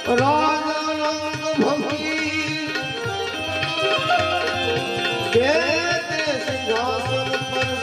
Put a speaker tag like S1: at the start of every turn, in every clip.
S1: રાજા રંગ ભંગી કે તે સિંહાસન પર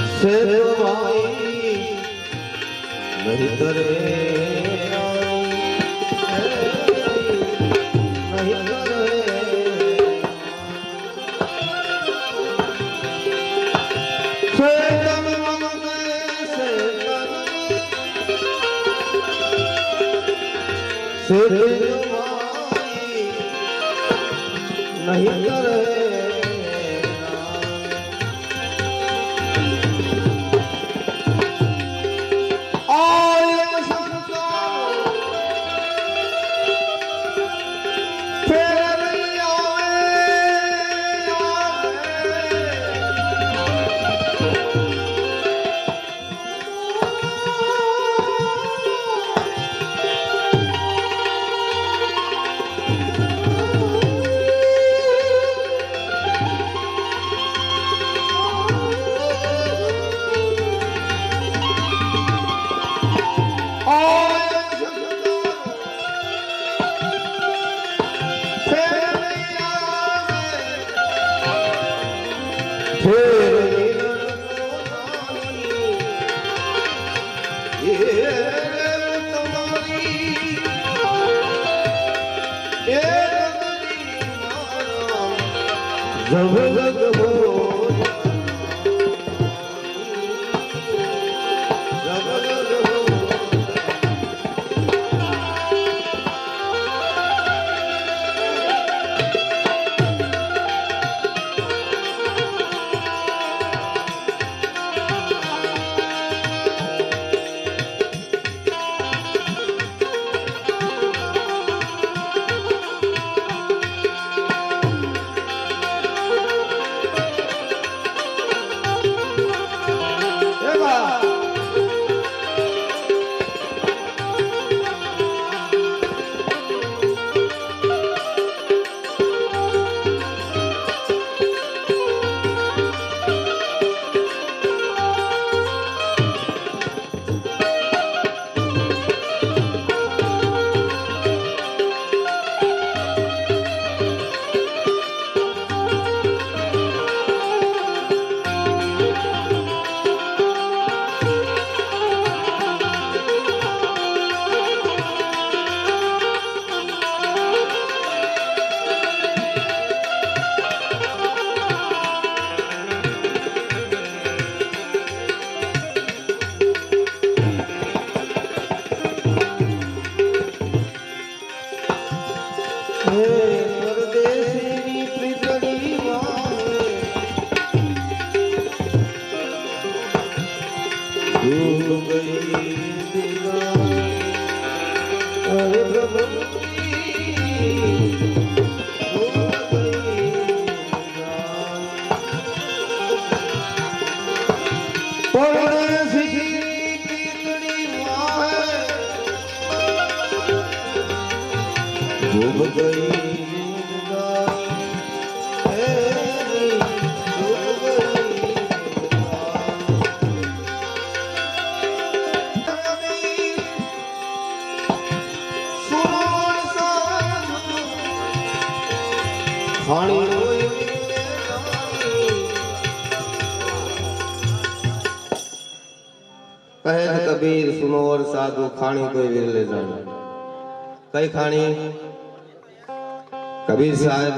S1: સર્વે કે नहीं करे नहीं करे હે પરદેશીની પ્રીતડી વાહે ડૂબ ગઈ દીવાને અરે ભગવતી डूब गई कहे कबीर सुनो और साधु खाणी कोई विरले जाने कई खाणी कबीर साहब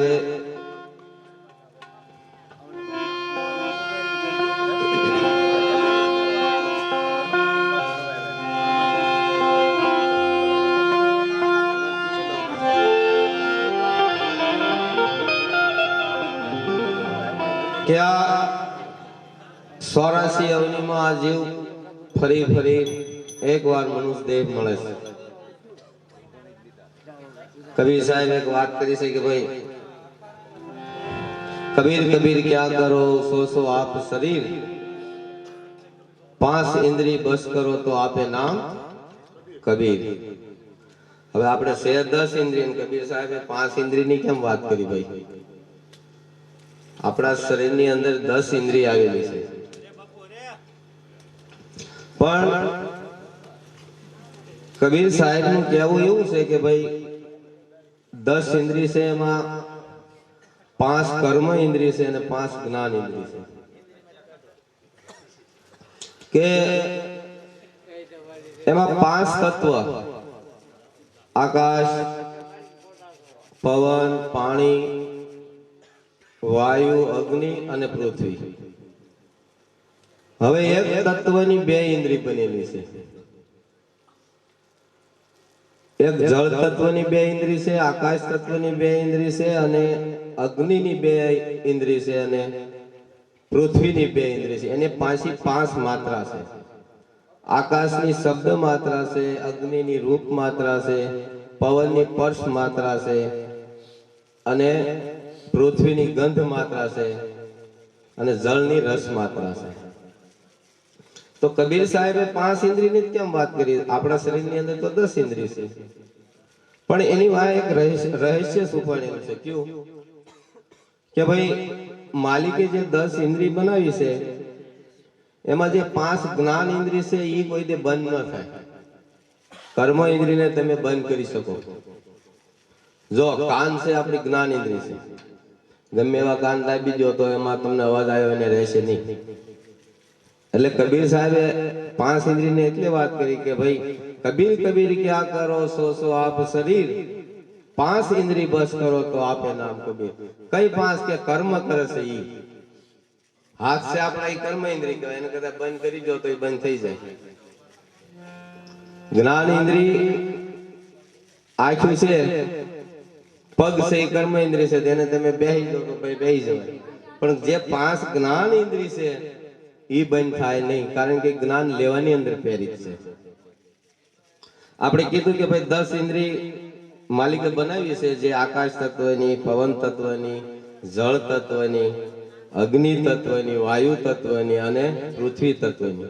S1: क्या 84 अवनी में आ जीव फरी फरी एक बार मनुष्य देव મળે છે कबीर साहब एक बात करी से कि भाई कबीर कबीर क्या करो सो सो आप शरीर 5 इंद्री बस करो तो आपे नाम कबीर હવે આપણે છે 10 इंद्री અને कबीर साहबે 5 इंद्री ની કેમ વાત કરી ભાઈ આપણા શરીરની અંદર 10 इंद्री આવેલી છે પણ કબીર સાહેબ નું કહેવું એવું છે કે ભાઈ 10 इंद्री से एमा 5 कर्म इंद्री से અને 5 ज्ञान इंद्री से के एमा 5 तत्व आकाश पवन पानी वायु अग्नि અને પૃથ્વી હવે એક તત્વની બે ઇન્દ્રિય બનેલી છે एक जल तत्वनी बे इंद्री से आकाश तत्वनी बे इंद्री से अने अग्निनी बे इंद्री से अने पृथ्वीनी बे इंद्री से एने पांची 5 मात्रा से आकाशनी शब्द मात्रा से अग्निनी रूप मात्रा से पवननी स्पर्श मात्रा से अने पृथ्वीनी गंध मात्रा से अने जलनी रस मात्रा से तो कबीर साहेबे 5 इंद्री ની કેમ વાત કરી આપણા શરીરની અંદર તો 10 इंद्री છે પણ એની વાય એક રહસ્ય છુપાયેલું છે ક્યું કે ભાઈ માલિકે જે 10 इंद्री બનાવી છે એમાં જે 5 જ્ઞાન इंद्री છે ઈ કોઈ દે બંધ ન થાય કર્મ इंद्रीને તમે બંધ કરી શકો જો કાન છે આપણી જ્ઞાન इंद्री છે ગમે એવા કાન દાબી દો તો એમાં તમને અવાજ આવ્યો અને રહેશે નહીં એટલે कबीर साहब 5 इंद्री ने એટલે વાત કરી કે ભાઈ कबीर कबीर क्या करो सो सो आप शरीर 5 इंद्री बस करो तो आपे नाम कबीर कई 5 के कर्म करे से ई हाथ से આપણા ઈ કર્મ इंद्री કહેવાય એને કદા બંધ કરી દો તો ઈ બંધ થઈ જાય જ્ઞાન इंद्री આંખું છે પગ છે ઈ કર્મ इंद्री છે તેને તમે બેહી દો તો ભાઈ બેહી જવાય પણ જે 5 જ્ઞાન इंद्री છે ई बंद थाय नहीं कारण के ज्ञान लेवानी अंदर प्रेरित है આપણે કીધું કે ભાઈ 10 इंद्री માલિકે બનાવી છે જે આકાશ તત્વની પવન તત્વની જળ તત્વની અગ્નિ તત્વની વાયુ તત્વની અને પૃથ્વી તત્વની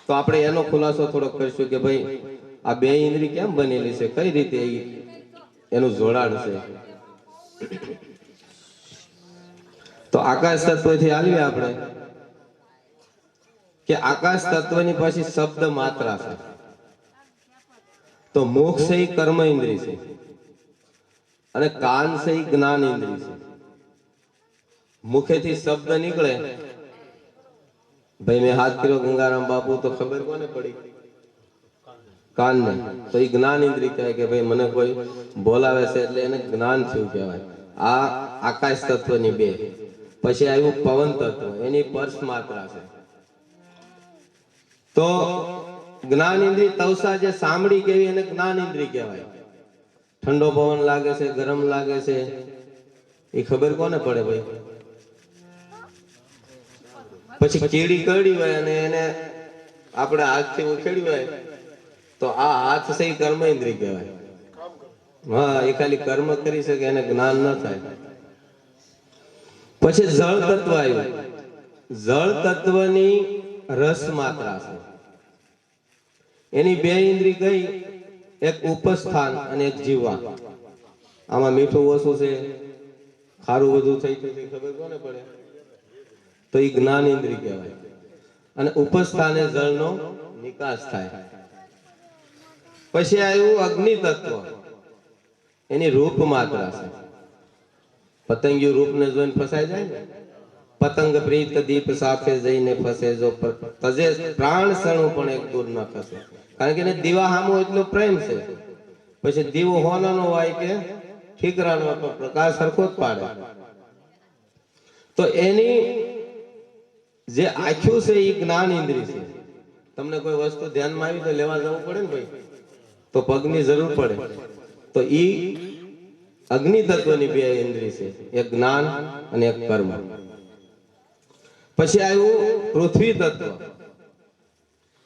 S1: તો આપણે એનો ખુલાસો થોડો કરીશું કે ભાઈ આ બે इंद्री કેમ બનેલી છે કઈ રીતે એનું જોડાણ છે તો આકાશ તત્વથી આવીએ આપણે કે આકાશ તત્વની પાછી શબ્દ માત્રા છે તો મુખ છે ઈ કર્મ इंद्री છે અને કાન છે ઈ જ્ઞાન इंद्री છે મુખેથી શબ્દ નીકળે ભાઈ મેં હાથ કર્યો ગંગારામ બાપુ તો ખબર કોને પડી કાન ને તો ઈ જ્ઞાન इंद्री કહે કે ભાઈ મને કોઈ બોલાવે છે એટલે એને જ્ઞાન થયું કહેવાય આ આકાશ તત્વની બે પછી આવ્યું પવન તત્વ એની સ્પર્શ માત્રા છે तो ज्ञान इंद्री तवसा जे सामड़ी केवी एने ज्ञान इंद्री कहेवाय ઠંડો પવન લાગે છે, ગરમ લાગે છે, એ ખબર કોને પડે ભાઈ? પછી કીડી કરડી હોય અને એને આપણે હાથથી ઉખેડી હોય તો આ હાથ છે એ કર્મ ઇન્દ્રિય કહેવાય. હા, એ ખાલી કર્મ કરી શકે, એને જ્ઞાન ન થાય. પછી જળ તત્વ આવ્યું. જળ તત્વની રસ માત્રા છે. એની બે ઇન્દ્રિય કઈ? એક ઉપસ્થાન અને એક જીવા. આમાં મીઠું ઓછું છે, ખારું બધું થઈ ગયું છે, ખબર કોને પડે? તો એ જ્ઞાન ઇન્દ્રિય કહેવાય. અને ઉપસ્થાને જળનો નિકાસ થાય. પછી આવ્યું અગ્નિ તત્વ. એની રૂપ માત્રા છે. પતંગિયું રૂપને જોઈને ફસાઈ જાય ને. પતંગ પ્રીત દીપ સાથે જઈને ફસે, જો તજે પ્રાણ સણું પણ એક દૂર ન ખસે. કારણ કે એને દીવા સામો એટલો પ્રેમ છે. પછી દીવો હોનાનો હોય કે ઠીકરાનો તો પ્રકાશ સરખો જ પાડે. તો એની જે આખ્યું છે એ જ્ઞાન ઇન્દ્રિય છે. તમને કોઈ વસ્તુ ધ્યાનમાં આવી તો લેવા જવું પડે ને ભાઈ, તો પગની જરૂર પડે. તો ઈ અગ્નિ તત્વની બે ઇન્દ્રિય છે, એક જ્ઞાન અને એક કર્મ. પછી આવ્યું પૃથ્વી તત્વ.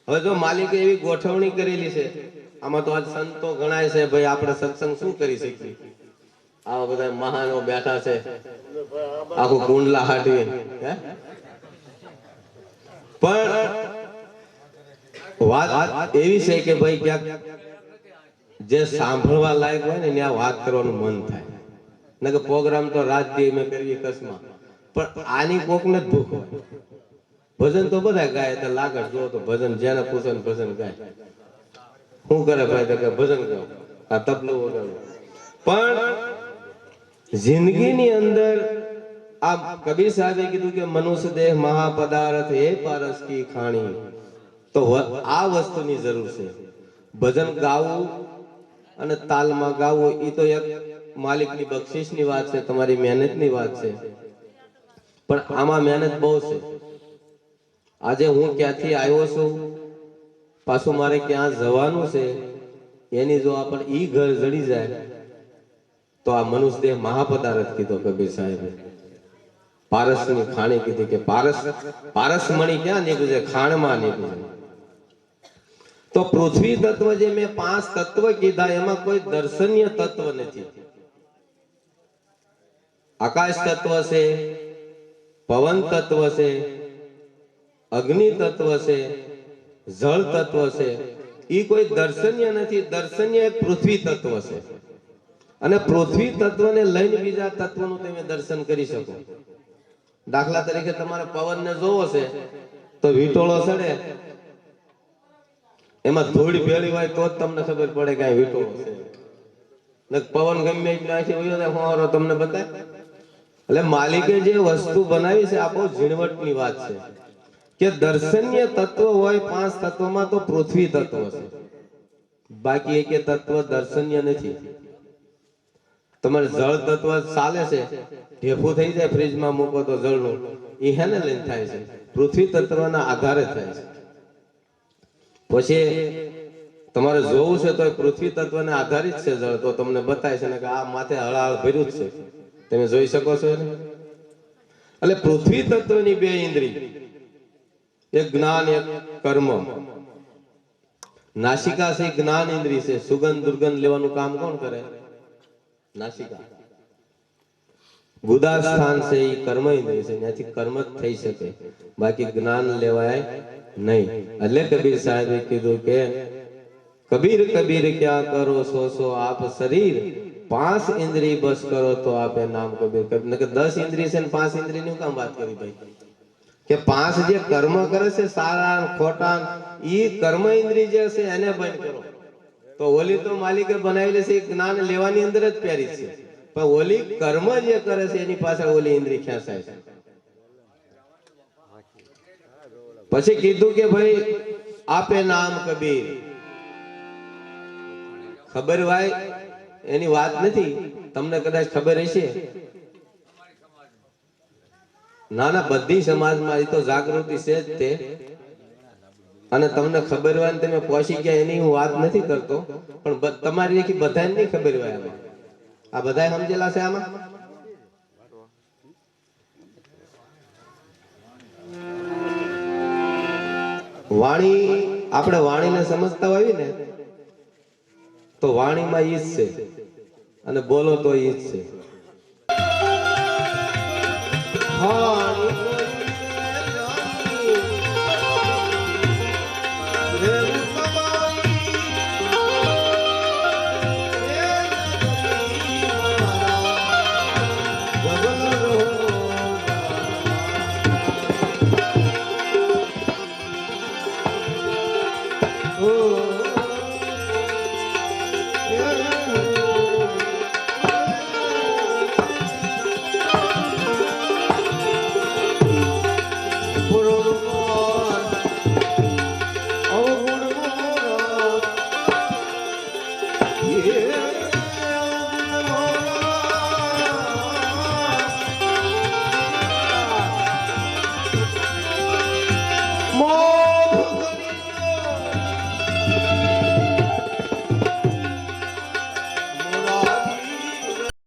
S1: હવે જો માલિકે એવી ગોઠવણી કરેલી છે, આમાં તો આજ સંતો ગણાય છે ભાઈ, આપણે સત્સંગ શું કરી શકીએ? આવા બધા મહાનો બેઠા છે, આખું કુંડલા હાટી. પણ વાત એવી છે કે ભાઈ ક્યાંક જે સાંભળવા લાયક હોય ને ત્યાં વાત કરવાનું મન થાય. ને કે પ્રોગ્રામ તો રાત દી મેં કરીએ કસમાં, પણ આની કોક ને જ ભૂખ હોય. ભજન તો બધા ગાય, તો લાગડ જો તો ભજન જેને પૂછે ને ભજન ગાય. શું કરે ભાઈ? તો કે ભજન ગાવ, આ તબલું વગાડું. પણ જિંદગીની અંદર આ કબીર સાહેબે કીધું કે મનુષ્ય દેહ મહાપદાર્થ હે પારસ કી ખાણી. તો આ વસ્તુની જરૂર છે. ભજન ગાવું અને તાલમાં ગાવું એ તો એક માલિકની બક્ષિસની વાત છે, તમારી મહેનતની વાત છે. પણ આમાં મહેનત બહુ છે. આજે હું ક્યાંથી આવ્યો છું, પાછું મારે ક્યાં જવાનું છે, એની જો આપણે ઈ ઘર જડી જાય તો આ મનુષ્ય દેહ મહાપદાર્થ કીધો કબીર સાહેબે. પારસની ખાણી કીધી કે પારસ મણી ક્યાં નીકળે? ખાણમાં નીકળે. તો પૃથ્વી તત્વ જે મેં 5 તત્વ કીધા, એમાં કોઈ દર્શનીય તત્વ નથી. આકાશ તત્વ છે, પવન તત્વ છે, અગ્નિ તત્વ છે, જળ તત્વ છે. એ કોઈ દર્શનીય નથી. દર્શનીય પૃથ્વી તત્વ છે. અને પૃથ્વી તત્વને લઈને બીજા તત્વનું તમે દર્શન કરી શકો. દાખલા તરીકે તમારે પવનને જોવો છે તો વીટોળો ચડે, એમાં ધૂળ ભેળી હોય તો જ તમને ખબર પડે કે આ વીટોળો છે. ને પવન ગમે એટલો અહીંથી વયો જાય હોરો તમને બતાય. એટલે માલિકે જે વસ્તુ બનાવી છે આ બહુ ઝીણવટની વાત છે કે દર્શનીય તત્વ હોય 5 તત્વમાં તો પૃથ્વી તત્વ છે. બાકી એક તત્વ દર્શનીય નથી. તમારે જળ તત્વ ચાલે છે, ઢેફું થઈ જાય ફ્રીજમાં મૂકો તો જળનું, એ હેને લઈને થાય છે? પૃથ્વી તત્વના આધારે થાય છે. પછી તમારે જોવું છે તો પૃથ્વી તત્વને આધારિત છે જળ, તો તમને બતાય છે ને કે આ માથે હળાહળ ભર્યું જ છે, તમે જોઈ શકો છો. એટલે પૃથ્વી તત્વની બે ઇન્દ્રિય, એક જ્ઞાન એક કર્મ. નાસિકા છે જ્ઞાન ઇન્દ્રિય છે. સુગંધ દુર્ગંધ લેવાનું કામ કોણ કરે? નાસિકા. ગુદા સ્થાન છે એ કર્મ ઇન્દ્રિય છે, ત્યાંથી કર્મ જ થઈ શકે, બાકી જ્ઞાન લેવાય નહીં. એટલે કબીર સાહેબે કીધું કે કબીર કબીર ક્યાં કરો સો આપ શરીર, 5 ઇન્દ્રિય બસ કરો તો આપે નામ કબીર. કબીર કે 10 ઇન્દ્રિય છે ને 5 ઇન્દ્રિય ની કામ વાત કરી ભાઈ? કે 5 જે કર્મ કરે છે સારા ખોટા, ઈ કર્મ ઇન્દ્રિય જે છે એને બંધ કરો. તો ઓલી તો માલિકે બનાવેલી છે જ્ઞાન લેવાની અંદર જ પ્યારી છે, પણ ઓલી કર્મ જે કરે છે એની પાછળ ઓલી ઇન્દ્રિય ખેંચાય છે. પછી કીધું કે ભાઈ આપે નામ કબીર. ખબર હોય એની વાત નથી, તમને કદાચ ખબર હશે. ના ના, બધી સમાજમાં એ તો જાગૃતિ છે જ તે. અને તમને ખબર હોય ને તમે પહોંચી ગયા એની હું વાત નથી કરતો, પણ તમારી એકી બધાને નહીં ખબર હોય આમાં. આ બધાય સમજેલા છે આમાં? વાણી, આપણે વાણીને સમજતા હોય ને તો વાણીમાં ઈ જ છે અને બોલો તો ઈ જ છે.